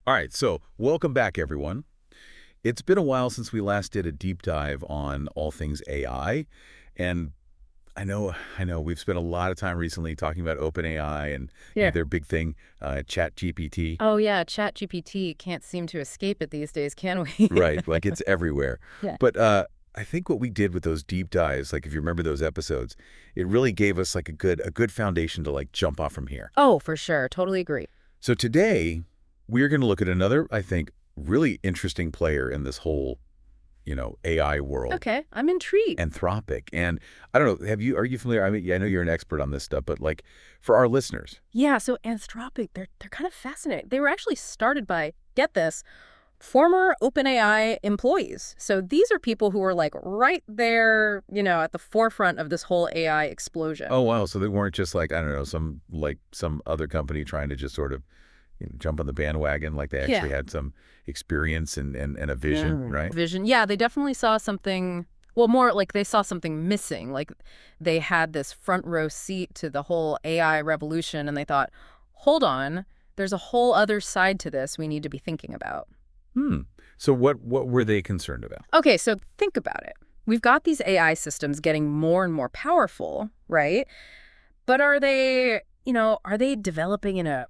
All right, so welcome back, everyone. It's been a while since we last did a deep dive on all things AI, and I know, we've spent a lot of time recently talking about OpenAI and Yeah. their big thing, ChatGPT. Oh, yeah, ChatGPT can't seem to escape it these days, can we? Right, like it's everywhere. Yeah. But I think what we did with those deep dives, like if you remember those episodes, it really gave us like a good foundation to like jump off from here. Oh, for sure. Totally agree. So today, we're going to look at another, I think, really interesting player in this whole, AI world. Okay, I'm intrigued. Anthropic. And I don't know, are you familiar? I mean, yeah, I know you're an expert on this stuff, but like for our listeners. Yeah, so Anthropic, they're kind of fascinating. They were actually started by, get this, former OpenAI employees. So these are people who were like right there, at the forefront of this whole AI explosion. Oh, wow. So they weren't just like, I don't know, some other company trying to just sort of jump on the bandwagon. Like they Yeah. actually had some experience and a vision, right? Vision. Yeah, they definitely saw something, well, more like they saw something missing. Like they had this front row seat to the whole AI revolution and they thought, hold on, there's a whole other side to this we need to be thinking about. Hmm. So what were they concerned about? Okay, so think about it. We've got these AI systems getting more and more powerful, right? But are they developing in a,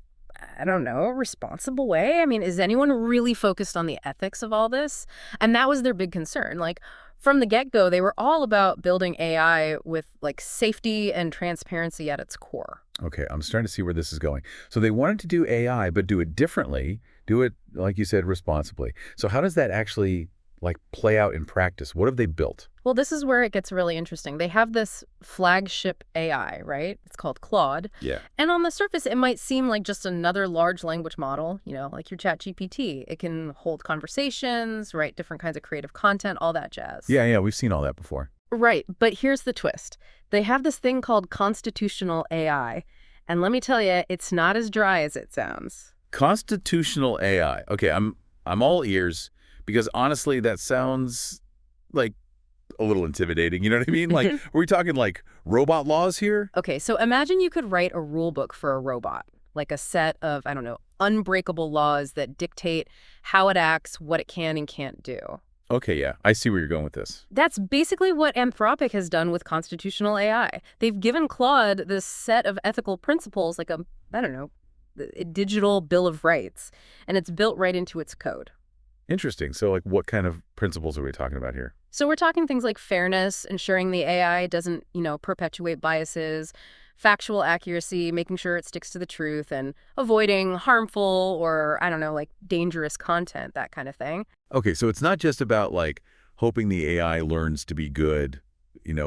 I don't know, responsible way? I mean, is anyone really focused on the ethics of all this? And that was their big concern. Like, from the get-go, they were all about building AI with, like, safety and transparency at its core. Okay, I'm starting to see where this is going. So they wanted to do AI, but do it differently, do it, like you said, responsibly. So how does that actually, like, play out in practice? What have they built? Well, this is where it gets really interesting. They have this flagship AI, right? It's called Claude. Yeah. And on the surface, it might seem like just another large language model, like your ChatGPT. It can hold conversations, write different kinds of creative content, all that jazz. Yeah, we've seen all that before. Right. But here's the twist. They have this thing called constitutional AI. And let me tell you, it's not as dry as it sounds. Constitutional AI. Okay, I'm all ears because honestly, that sounds like a little intimidating. You know what I mean? Like, are we talking like robot laws here? Okay, so imagine you could write a rule book for a robot, like a set of, I don't know, unbreakable laws that dictate how it acts, what it can and can't do. Okay, yeah, I see where you're going with this. That's basically what Anthropic has done with constitutional AI. They've given Claude this set of ethical principles, like I don't know, a digital bill of rights, and it's built right into its code. Interesting. So, like, what kind of principles are we talking about here? So we're talking things like fairness, ensuring the AI doesn't, perpetuate biases, factual accuracy, making sure it sticks to the truth, and avoiding harmful or, I don't know, like dangerous content, that kind of thing. Okay, so it's not just about like hoping the AI learns to be good,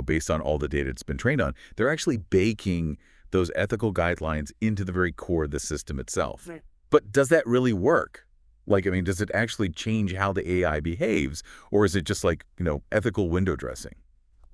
based on all the data it's been trained on. They're actually baking those ethical guidelines into the very core of the system itself. Right. But does that really work? Like, I mean, does it actually change how the AI behaves, or is it just like, ethical window dressing?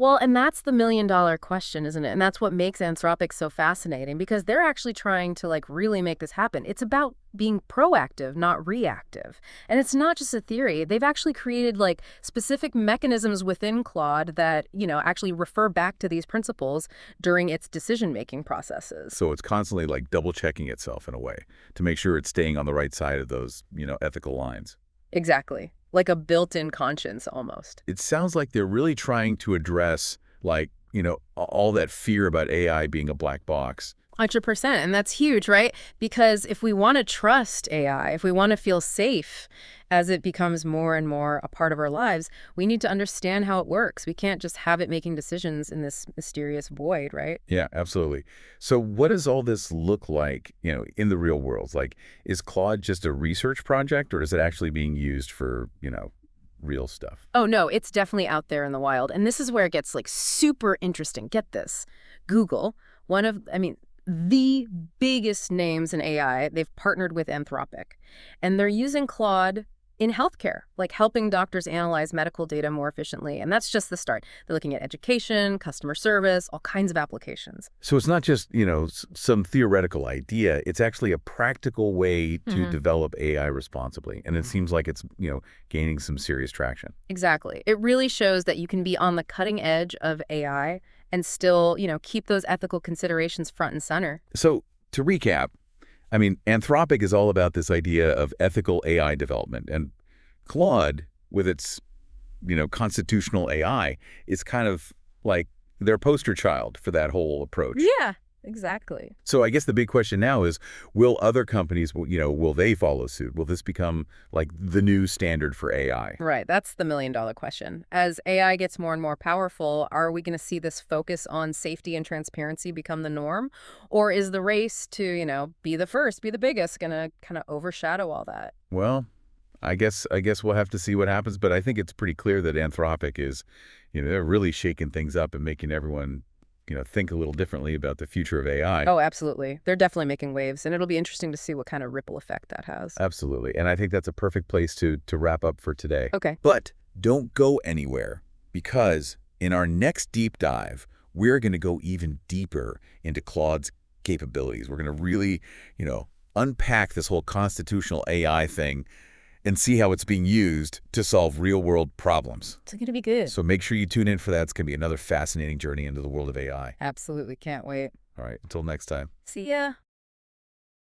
Well, and that's the million-dollar question, isn't it? And that's what makes Anthropic so fascinating, because they're actually trying to, like, really make this happen. It's about being proactive, not reactive. And it's not just a theory. They've actually created, like, specific mechanisms within Claude that, actually refer back to these principles during its decision-making processes. So it's constantly like double checking itself in a way to make sure it's staying on the right side of those, ethical lines. Exactly. Like a built-in conscience, almost. It sounds like they're really trying to address, like, all that fear about AI being a black box. 100%. And that's huge, right? Because if we want to trust AI, if we want to feel safe as it becomes more and more a part of our lives, we need to understand how it works. We can't just have it making decisions in this mysterious void, right? Yeah, absolutely. So what does all this look like, in the real world? Like, is Claude just a research project, or is it actually being used for, real stuff? Oh, no, it's definitely out there in the wild. And this is where it gets like super interesting. Get this. Google, the biggest names in AI, they've partnered with Anthropic. And they're using Claude in healthcare, like helping doctors analyze medical data more efficiently. And that's just the start. They're looking at education, customer service, all kinds of applications. So it's not just, some theoretical idea. It's actually a practical way to develop AI responsibly. And it seems like it's, gaining some serious traction. Exactly. It really shows that you can be on the cutting edge of AI and still, keep those ethical considerations front and center. So to recap, I mean, Anthropic is all about this idea of ethical AI development, and Claude, with its, constitutional AI, is kind of like their poster child for that whole approach. Yeah, exactly. So I guess the big question now is, will other companies, will they follow suit? Will this become like the new standard for AI? Right, that's the million-dollar question. As AI gets more and more powerful, are we going to see this focus on safety and transparency become the norm? Or is the race to, be the first, be the biggest, going to kind of overshadow all that? Well, I guess we'll have to see what happens, but I think it's pretty clear that Anthropic is, they're really shaking things up and making everyone, think a little differently about the future of AI. Oh, absolutely. They're definitely making waves, and it'll be interesting to see what kind of ripple effect that has. Absolutely. And I think that's a perfect place to wrap up for today. Okay. But don't go anywhere, because in our next deep dive, we're going to go even deeper into Claude's capabilities. We're going to really, unpack this whole constitutional AI thing and see how it's being used to solve real-world problems. It's going to be good. So make sure you tune in for that. It's going to be another fascinating journey into the world of AI. Absolutely. Can't wait. All right, until next time. See ya.